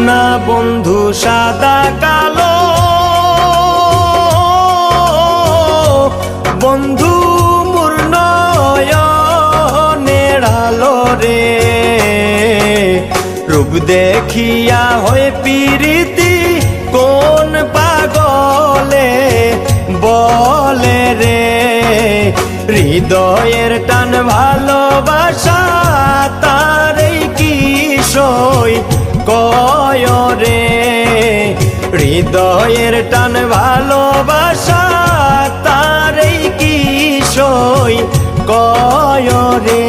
না বন্ধু সাদা কালো, বন্ধু মোর নয়নের আলো রে। রূপ দেখিয়া হয় প্রীতি কোন পাগলে বলে রে। হৃদয়ের টান ভালোবাসা তারই কি সই কয় রে। হৃদয়ের টান ভালোবাসা তারই কি সই কয় রে।